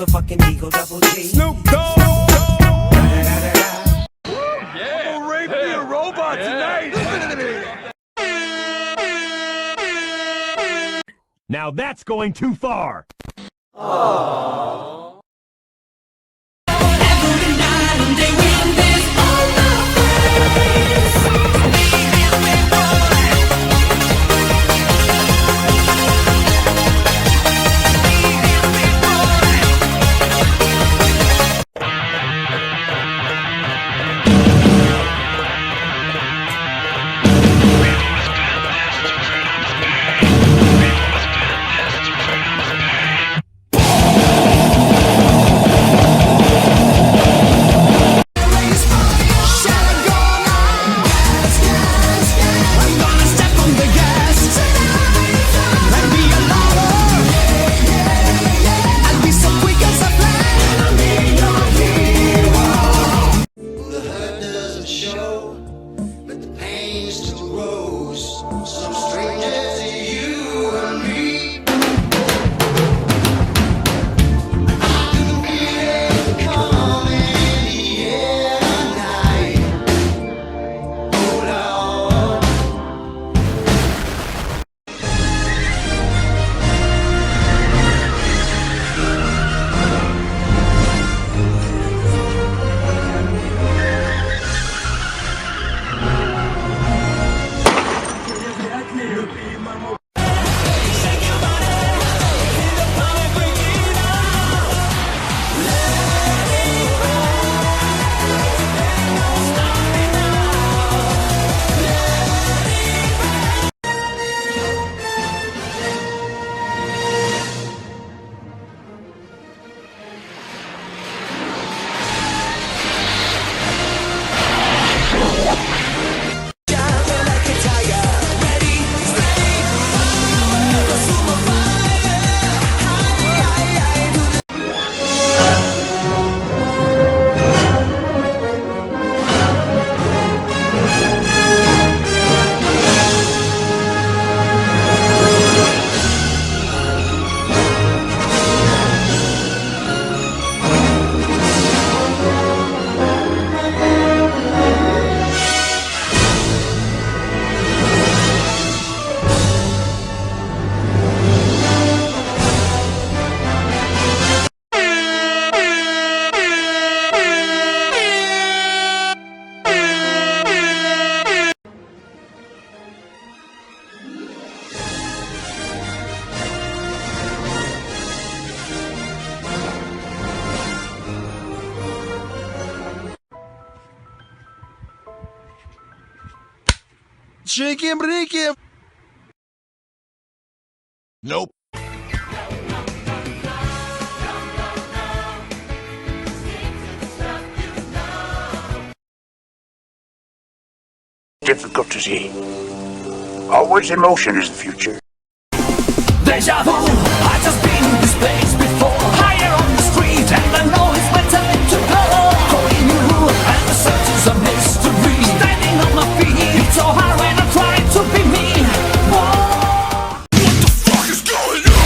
motherfucking Eagle Double G. Snoop Dogg. Yeah. I'm gonna rape me a robot tonight. Now that's going too far. Every night and day we miss all my friends. Чики-брики. Nope. Difficulty. Always emotion is the future. Deja vu, I've just been in this place before. Higher on the street, and I know it's my time to go. Calling you, and the search is a mystery. Standing on my feet, it's so hard when I try to be me. Whoa. What the fuck is going on?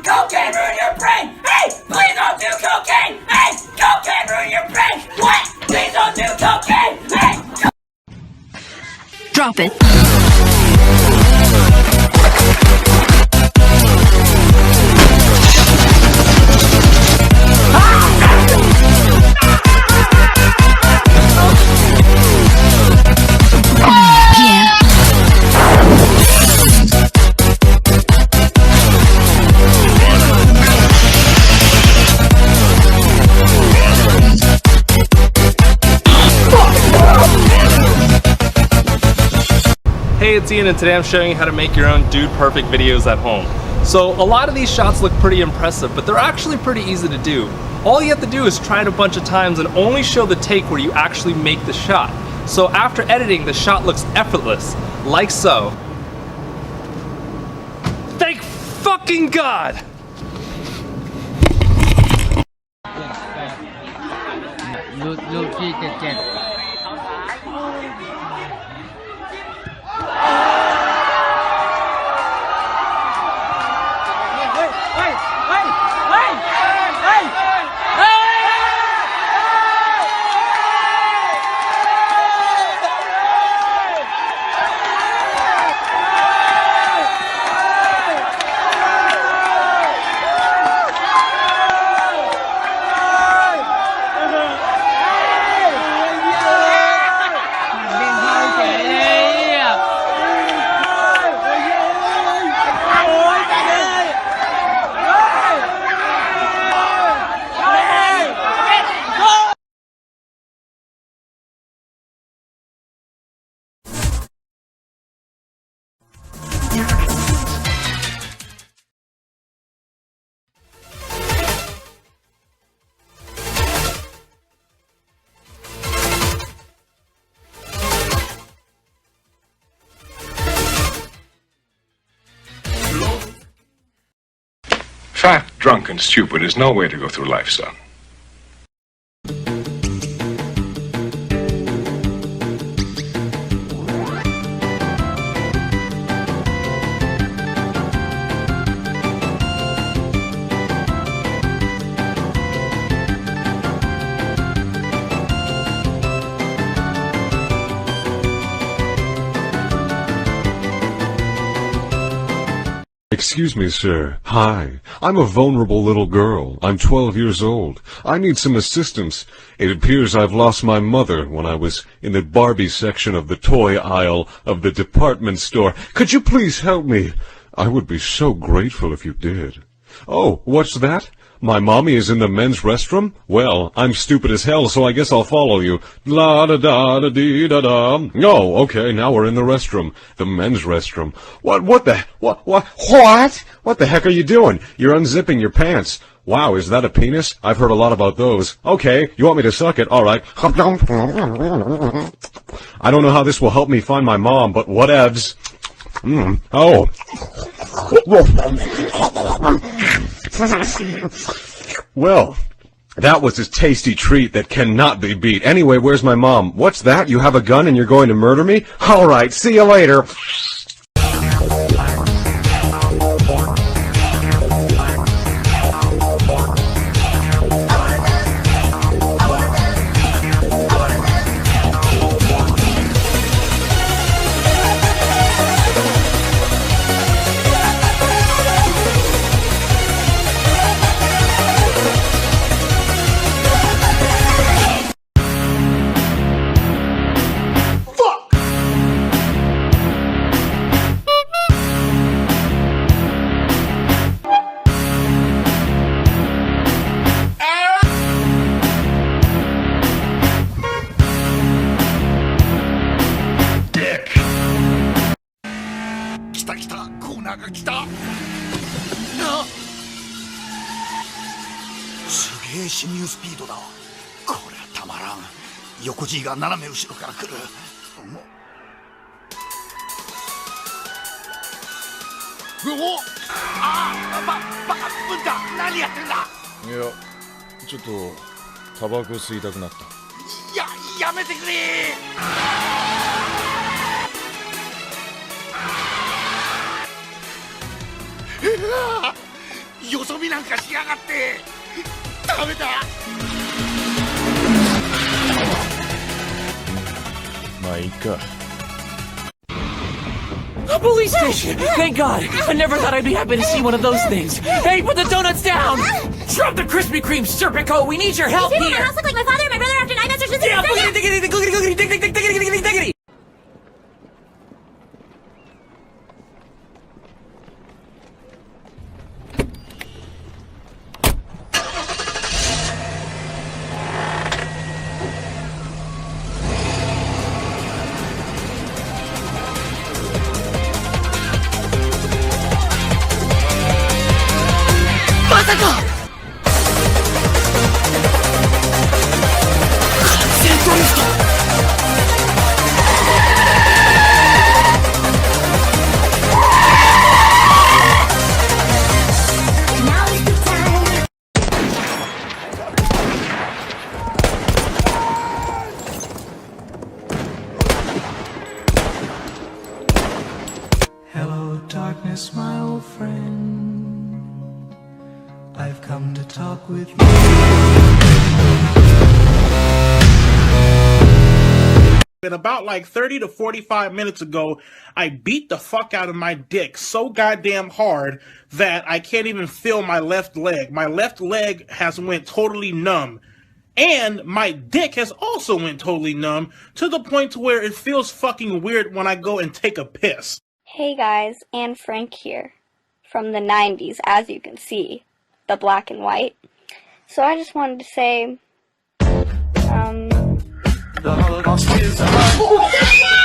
Cocaine ruin your brain! Hey, please don't do cocaine! Hey, cocaine ruin your brain! What? Please don't do cocaine! Hey! Drop it. hey, it's Ian, and today I'm showing you how to make your own dude perfect videos at home. So a lot of these shots look pretty impressive, but they're actually pretty easy to do. All you have to do is try it a bunch of times and only show the take where you actually make the shot. So after editing, the shot looks effortless, like so. Thank fucking God!ลูกที่เจ็ดFat, drunk, and stupid is no way to go through life, son. Excuse me, sir. Hi. I'm a vulnerable little girl. I'm 12 years old. I need some assistance. It appears I've lost my mother when I was in the Barbie section of the toy aisle of the department store. Could you please help me? I would be so grateful if you did. Oh, what's that? My mommy is in the men's restroom? Well, I'm stupid as hell, so I guess I'll follow you. La-da-da-da-dee-da-da. Oh, okay, now we're in the restroom. The men's restroom. What the heck are you doing? You're unzipping your pants. Wow, is that a penis? I've heard a lot about those. Okay, you want me to suck it? All right. I don't know how this will help me find my mom, but whatevs. Oh. Well, that was a tasty treat that cannot be beat. Anyway, where's my mom? What's that? You have a gun and you're going to murder me? All right, see you later.横 G が斜め後ろから来る。おブンタ何やってんだ。いやちょっとタバコ吸いたくなった。やめてくれ。よそ見なんかしやがってダメだ。まあいいか。A police station! Thank God! I never thought I'd be happy to see one of those things. Hey, put the donuts down! Drop the Krispy Kreme, Serpico! We need your help here! Does my house look like my father and my brother after 9 months or something? Yeah, diggity! friend. I've come to talk with you. And about like 30 to 45 minutes ago, I beat the fuck out of my dick so goddamn hard that I can't even feel my left leg. My left leg has went totally numb. And my dick has also went totally numb to the point to where it feels fucking weird when I go and take a piss. Hey guys, Anne Frank here. From the 90s, as you can see. The black and white. So I just wanted to say, The Holocaust is a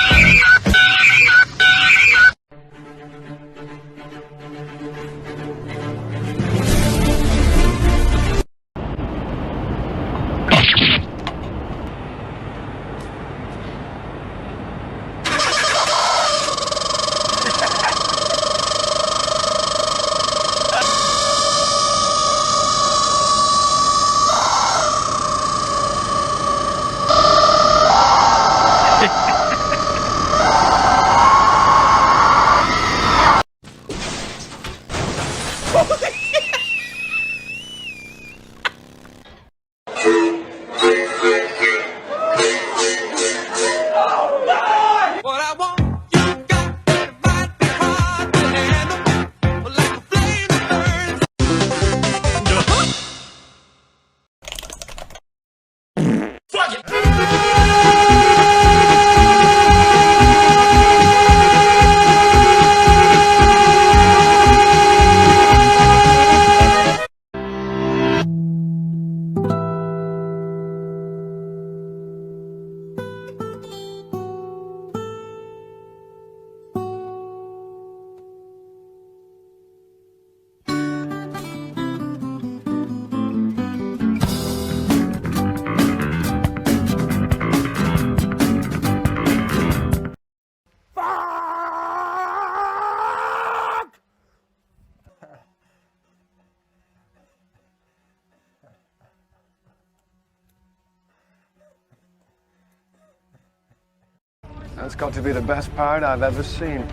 That's got to be the best part I've ever seen.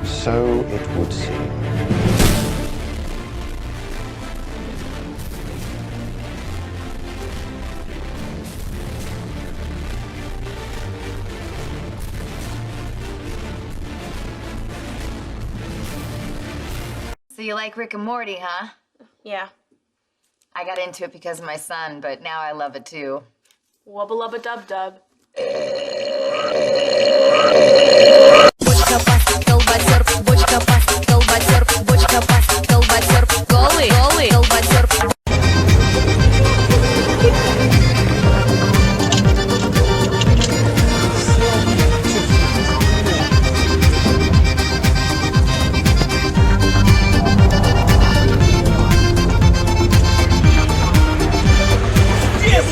So it would seem. So you like Rick and Morty, huh? yeah. I got into it because of my son, but now I love it too. Wubba lubba dub dub. Бочка пас, колбасер, бочка пас, колбасер, бочка пас, колбасер, голый, голый, колбасер.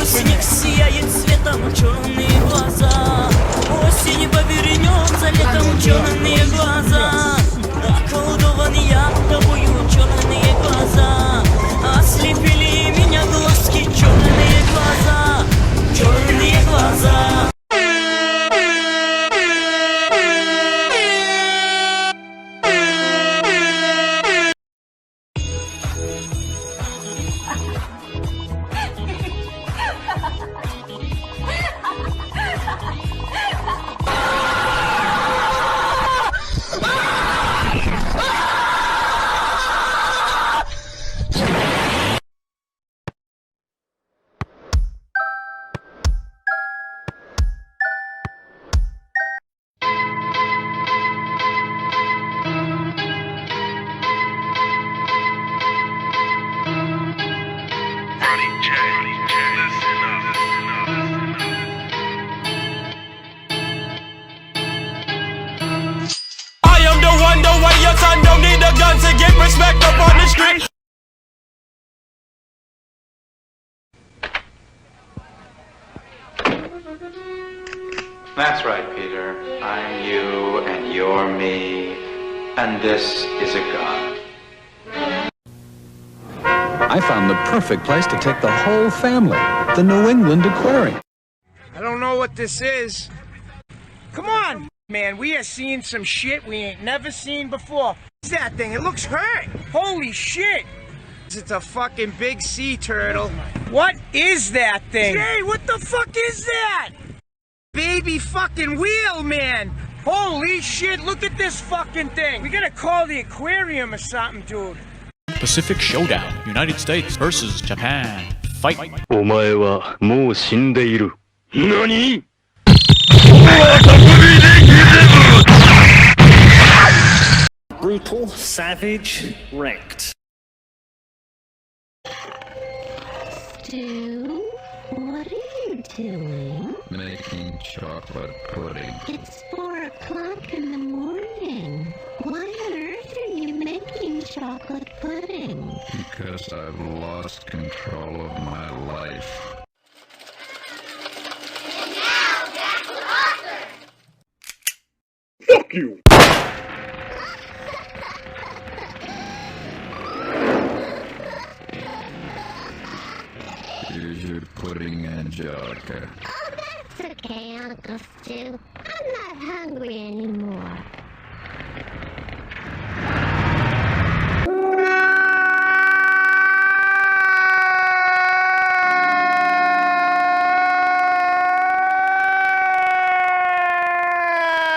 Снег сияет цветом, черные глаза. Осень повернется, летом черные глаза. Околдован я тобою, черные глаза. Ослепили меня глазки, черные глаза, черные глаза. Wonder why your son don't need a gun to get respect up on the street. That's right, Peter. I'm you, and you're me, and this is a gun. I found the perfect place to take the whole family, the New England Aquarium. I don't know what this is. Come on, man, we are seeing some shit we ain't never seen before. That thing, it looks hurt. Holy shit. It's a fucking big sea turtle. What is that thing? Jay, what the fuck is that? Baby fucking whale, man. Holy shit, look at this fucking thing. We gotta call the aquarium or something, dude. Pacific Showdown, United States versus Japan. Fight. お前はもう死んでいる。何? Brutal, savage, wrecked. Stu, what are you doing? Making chocolate pudding. It's 4 o'clock in the morning. Why on earth are you making chocolate pudding? Because I've lost control of my life. And now back to Arthur! Fuck you! Here's your pudding, Angelica. Oh, that's okay, Uncle Stu. I'm not hungry anymore.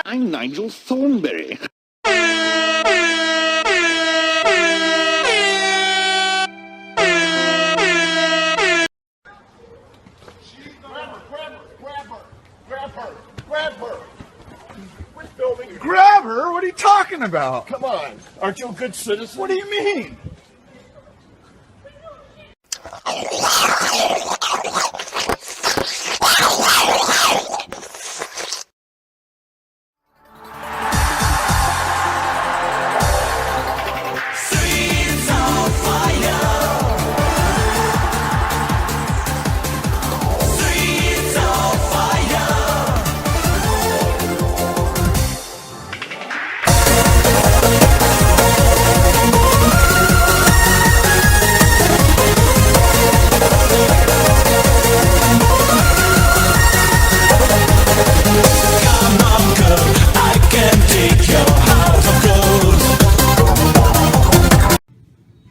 I'm Nigel Thornberry. Grab her? What are you talking about? Come on. Aren't you a good citizen? What do you mean?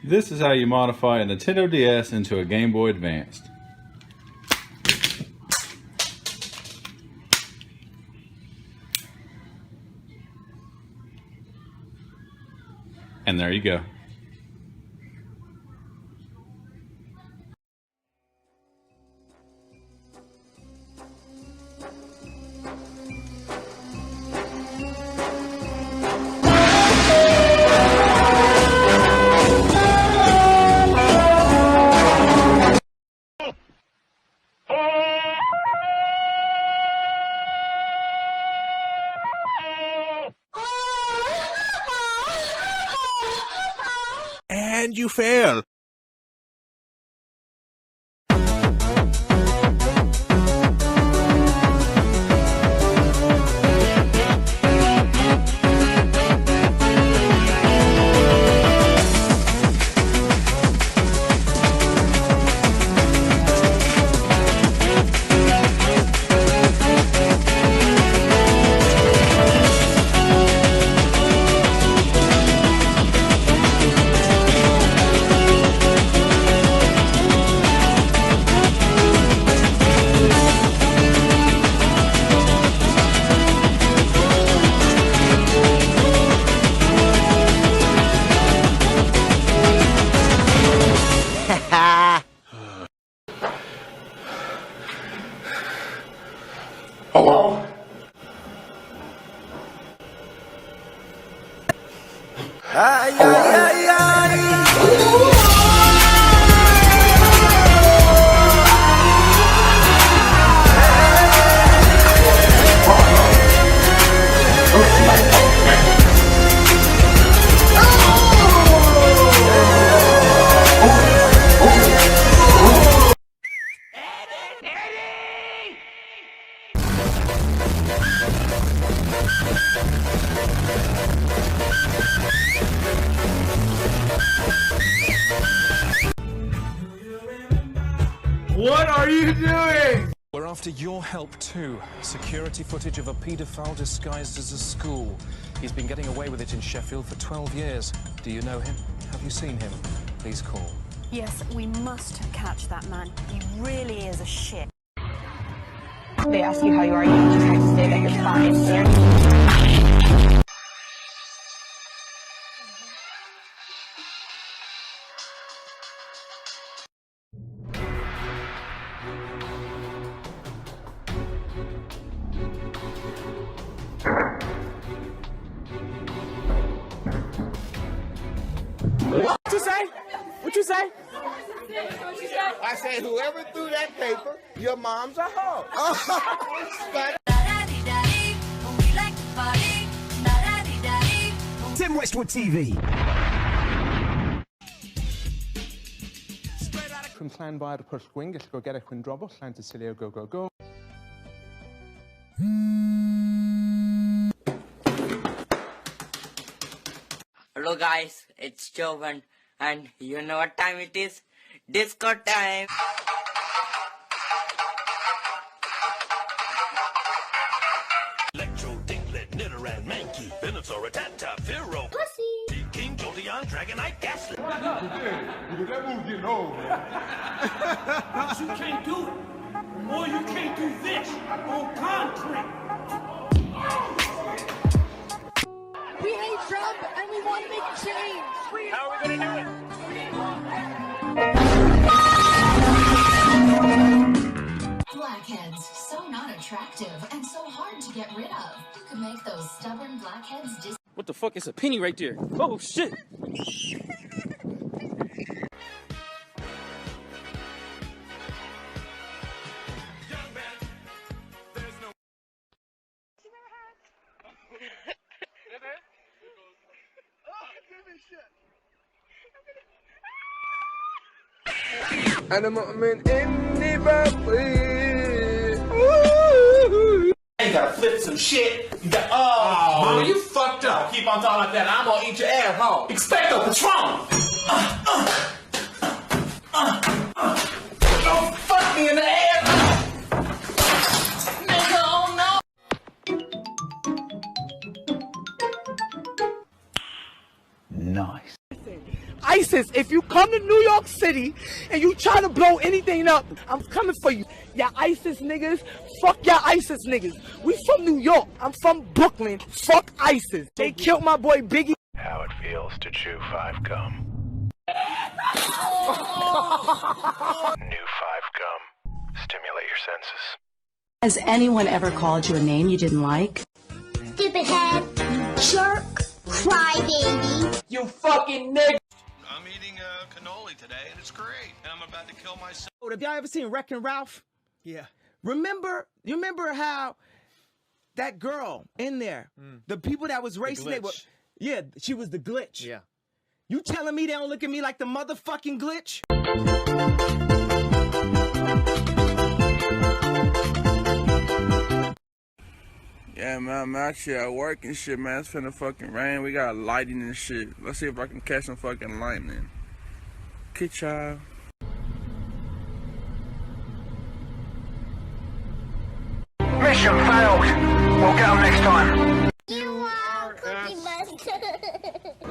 This is how you modify a Nintendo DS into a Game Boy Advanced. And there you go. And you fail. Hello? Ay, ay, ay, ay. What are you doing? We're after your help too. Security footage of a paedophile disguised as a school. He's been getting away with it in Sheffield for 12 years. Do you know him? Have you seen him? Please call. Yes, we must catch that man. He really is a shit. They ask you how you are, you have to say that you're fine. What you say? What you say? I say whoever threw that paper, your mom's a hoe. Tim Westwood TV. From Clan by the Push Wing, go get a Queen Drobble, Clan to Cilio, go, go, go. Hello guys, it's Jovan, and you know what time it is? Disco time! Electro, Dinklet, Knitter, and Mankey, Venusaur, Rattata, Pharaoh, Pussy, King Jolteon, Dragonite, Ghastly. That move getting old, But you can't do it, or you can't do this on concrete. We hate Trump and we want to make a change. How are we gonna do it? Blackheads, so not attractive and so hard to get rid of. You can make those stubborn blackheads What the fuck is a penny right there? Oh shit! أنا مؤمن إني بطيء. You gotta flip some shit. You got mama, you fucked up. Keep on talking like that. I'm gonna eat your ass, huh? Expecto Patron. Don't fuck me in the ass. Nigga, oh no. Nice. ISIS, if you come to New York City and you try to blow anything up, I'm coming for you. Ya ISIS niggas, fuck ya ISIS niggas. We from New York, I'm from Brooklyn, fuck ISIS. They killed my boy Biggie. How it feels to chew 5 gum. New 5 gum. Stimulate your senses. Has anyone ever called you a name you didn't like? Stupid head, jerk, crybaby. You fucking nigga. I'm eating cannoli today, and it's great. And I'm about to kill myself. Oh, have y'all ever seen Wreck-It Ralph? Yeah. You remember how that girl in there, the people that was racing, they were, yeah, she was the glitch. Yeah. You telling me they don't look at me like the motherfucking glitch? Yeah, man, I'm out here at work and shit, man. It's finna fucking rain. We got lighting and shit. Let's see if I can catch some fucking lightning. Okay, child. Mission failed. We'll get them next time. You are Cookie Monster.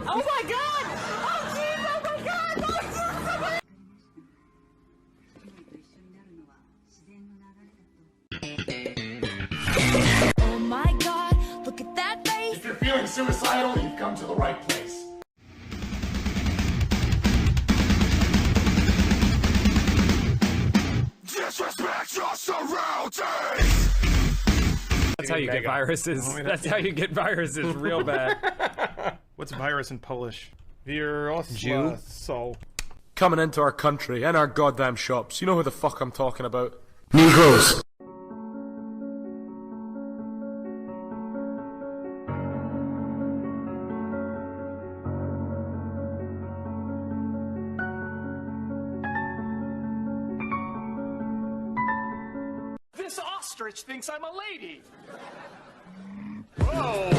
Oh my god! Oh jeez, oh my god! Oh my god, look at that face. If you're feeling suicidal, you've come to the right place. Disrespect your surroundings! That's how you get viruses. That's how you get viruses real bad. What's virus in Polish? Virus. Jew. So. Coming into our country and our goddamn shops. You know who the fuck I'm talking about. Negroes. This ostrich thinks I'm a lady. Whoa!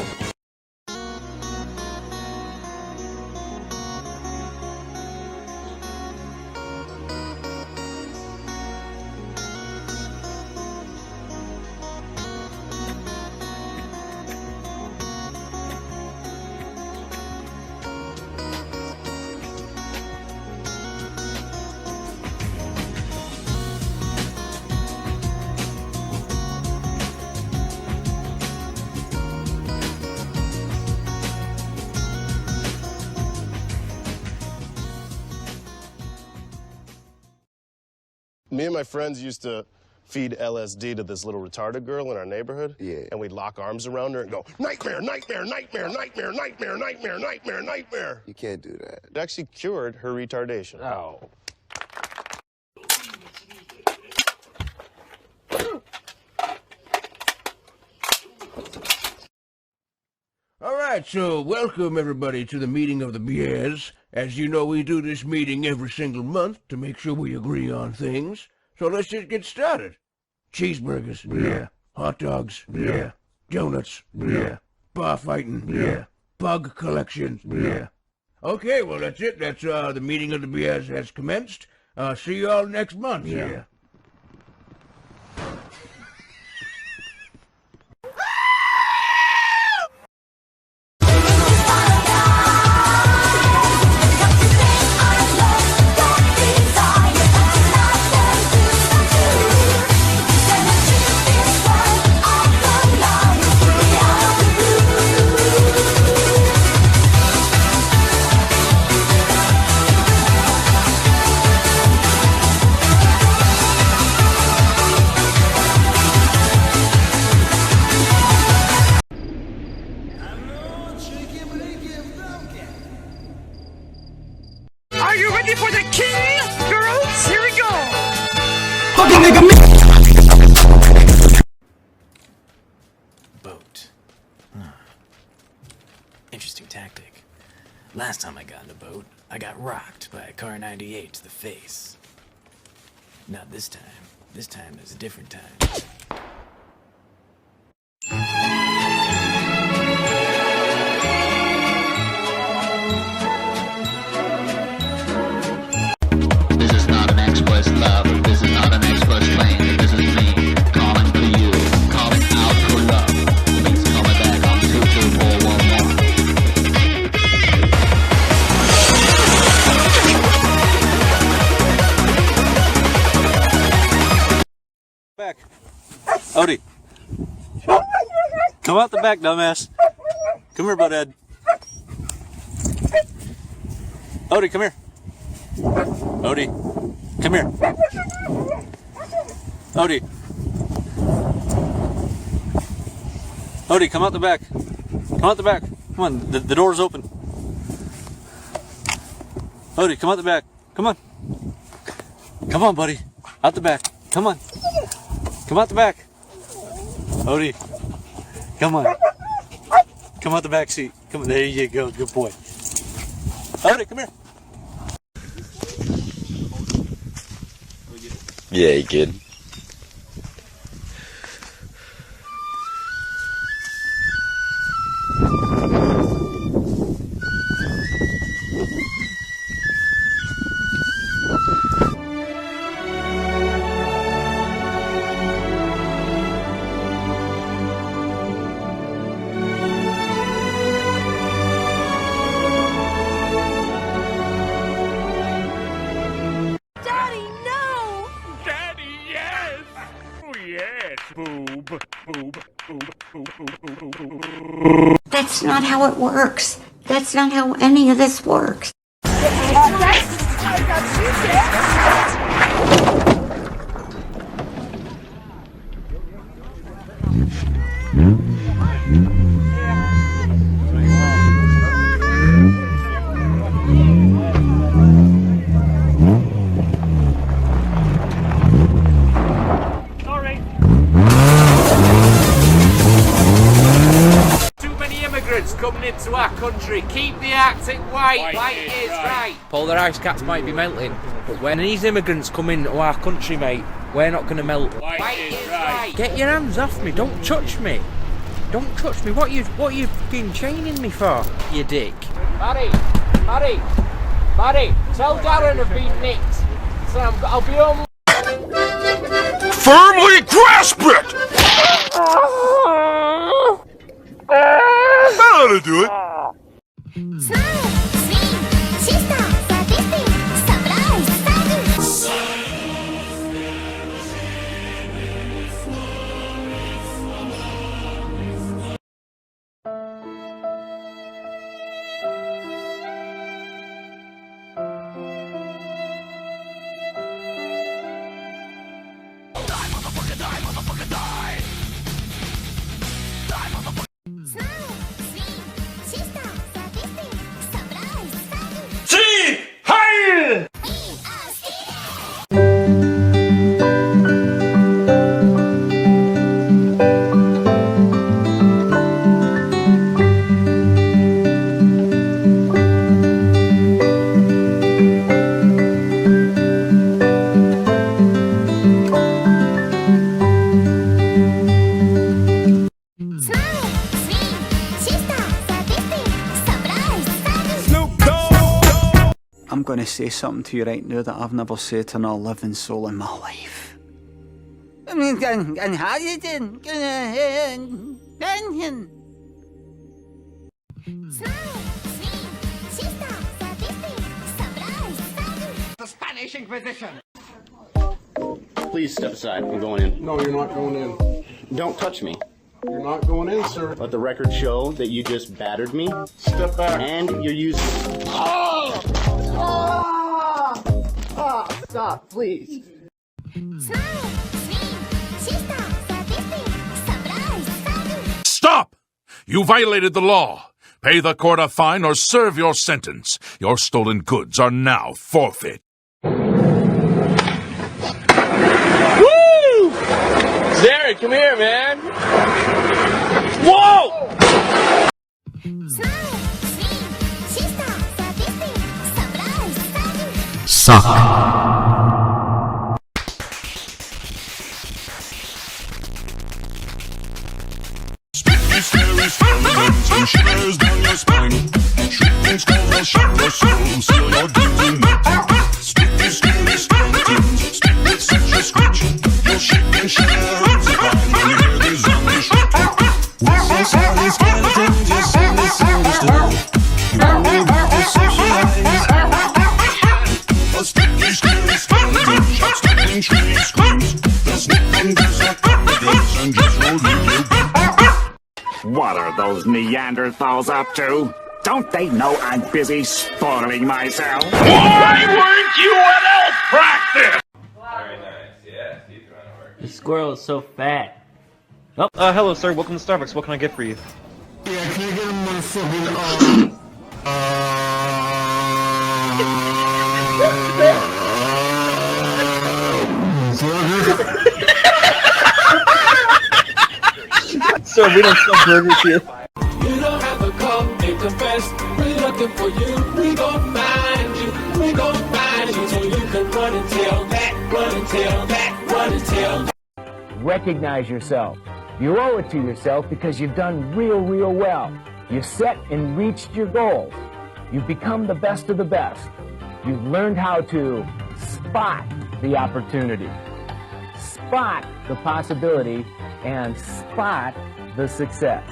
Me and my friends used to feed LSD to this little retarded girl in our neighborhood. Yeah. And we'd lock arms around her and go, nightmare, nightmare, nightmare, nightmare, nightmare, nightmare, nightmare, nightmare. You can't do that. It actually cured her retardation. Oh. All right, so welcome everybody to the meeting of the BS. As you know, we do this meeting every single month to make sure we agree on things. So let's just get started. Cheeseburgers, yeah. Hot dogs, yeah. Donuts, yeah. Bar fighting, yeah. Bug collection, yeah. Okay, well that's it. That's the meeting of the BS has commenced. See you all next month, yeah. Are you ready for the king, girls? Here we go. Fucking nigga me. Boat. Interesting tactic. Last time I got in a boat, I got rocked by a car 98 to the face. Not this time. This time is a different time. This is not an express love. This is not an express lane. This is me calling for you, calling out for love. Please call me back on 22411. Back. Odie. Come out the back, dumbass. Come here, butthead. Odie, come here. Odie, come here. Odie. Odie, come out the back. Come out the back. Come on, the door's open. Odie, come out the back. Come on. Come on, buddy. Out the back. Come on. Come out the back. Odie. Come on. Come out the back seat. Come on. There you go. Good boy. Odie, come here. Yeah, you kid. Daddy, no! Daddy, yes! Oh, yes, boob. Boob, boob, boob, boob, boob, boob. That's not how it works. That's not how any of this works. Too many immigrants coming into our country. Keep the Arctic white. White is right. Polar ice caps might be melting, but when these immigrants come into our country, mate, we're not going to melt. White is right. Get your hands off me! Don't touch me! Don't touch me! What you fucking chaining me for, you dick? Barry, tell Darren I've been nicked. So I'll be home. Firmly grasp it! That ought to do it. going to say something to you right now that I've never said to another living soul in my life. And how you doing? The Spanish Inquisition. Please step aside. I'm going in. No, you're not going in. Don't touch me. You're not going in, sir. Let the record show that you just battered me. Step back. And you're using... Oh! Stop, please. Stop! You violated the law. Pay the court a fine or serve your sentence. Your stolen goods are now forfeit. Woo! Derek, come here, man. Whoa! Suck. Scary skeletons and shivers down your spine. Shrieking skulls will shock your soul, seal your doom tonight. Spooky, scary skeletons speak with such a screech. You'll shake and shudder and survive when you hear these zombies shriek. We're so scary skeletons, you're so misunderstood. You will have to socialize. A spooky, scary skeleton shouts, tapping, shrieks, screams. They'll sneak under sarcophagus and just won't leave you be. What are those Neanderthals up to? Don't they know I'm busy spoiling myself? Why weren't you at elf practice? Very nice, yeah, he's trying to work. The squirrel is so fat. Oh, hello sir, welcome to Starbucks. What can I get for you? Yeah, can I get a motherfucking, Sir, we don't sell burgers here. You don't have to come and confess. We're looking for you. We gon' find you. We gon' find you so you can run and tell that, run and tell that, run and tell that. Recognize yourself. You owe it to yourself because you've done real well. You've set and reached your goals. You've become the best of the best. You've learned how to spot the opportunity, spot the possibility, and spot the success.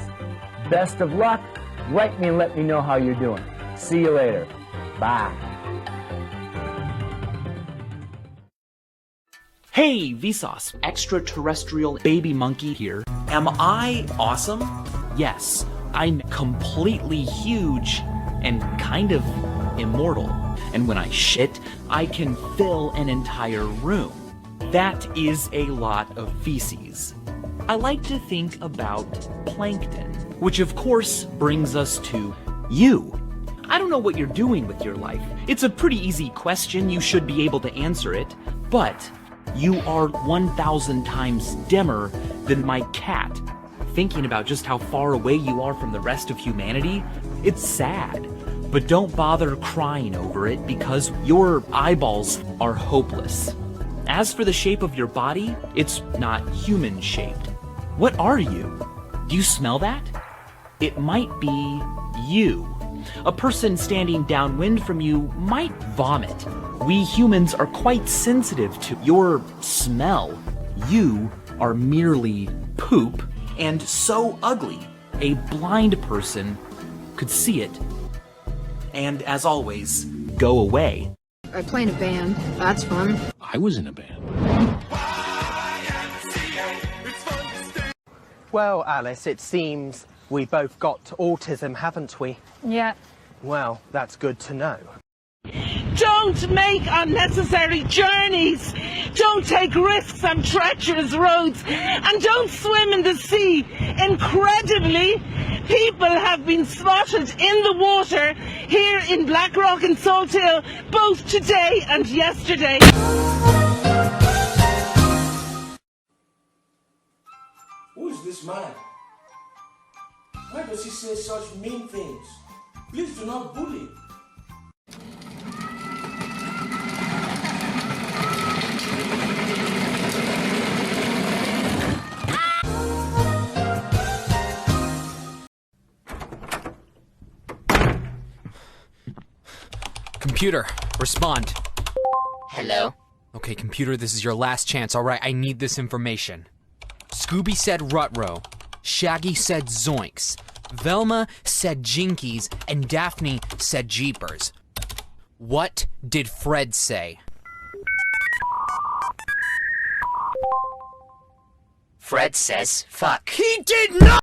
Best of luck. Write me and let me know how you're doing. See you later. Bye. Hey, Vsauce, extraterrestrial baby monkey here. Am I awesome? Yes, I'm completely huge and kind of immortal. And when I shit, I can fill an entire room. That is a lot of feces. I like to think about plankton, which of course brings us to you. I don't know what you're doing with your life. It's a pretty easy question, you should be able to answer it, but you are 1,000 times dimmer than my cat. Thinking about just how far away you are from the rest of humanity, it's sad. But don't bother crying over it because your eyeballs are hopeless. As for the shape of your body, it's not human-shaped. What are you? Do you smell that? It might be you. A person standing downwind from you might vomit. We humans are quite sensitive to your smell. You are merely poop and so ugly, a blind person could see it. And as always, go away. I play in a band. That's fun. I was in a band. Well, Alice, it seems we both got autism, haven't we? Yeah. Well, that's good to know. Don't make unnecessary journeys. Don't take risks on treacherous roads. And don't swim in the sea. Incredibly, people have been spotted in the water here in Blackrock and Salt Hill, both today and yesterday. Who is this man? Why does he say such mean things? Please do not bully. Computer, respond. Hello? Okay, computer, this is your last chance. Alright, I need this information. Scooby said Rutrow. Shaggy said Zoinks. Velma said Jinkies. And Daphne said Jeepers. What did Fred say? Fred says fuck. He did not!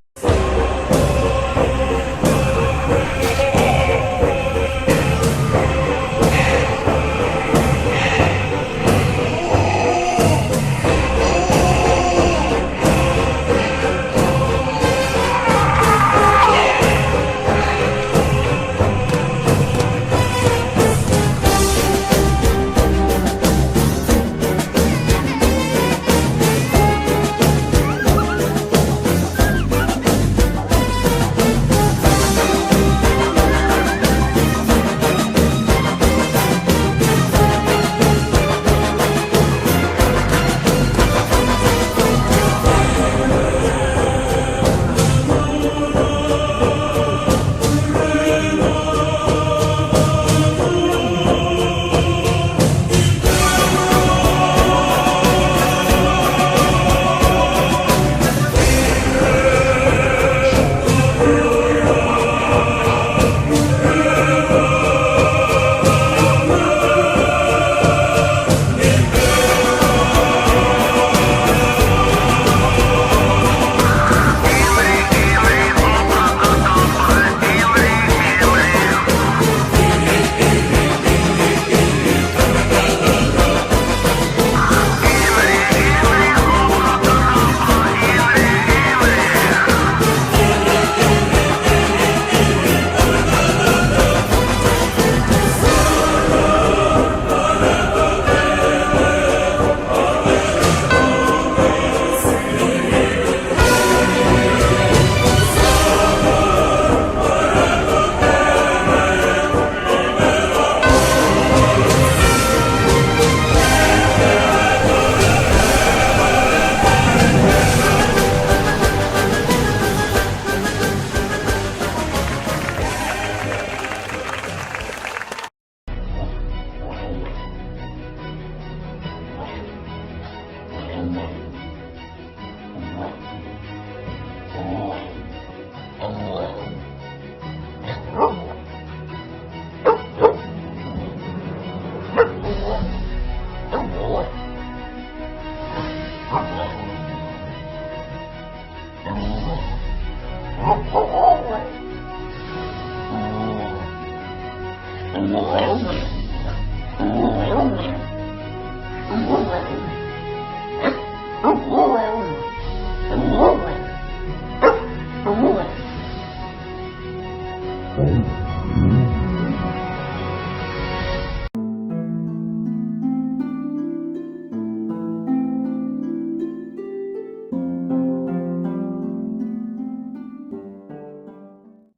Oh.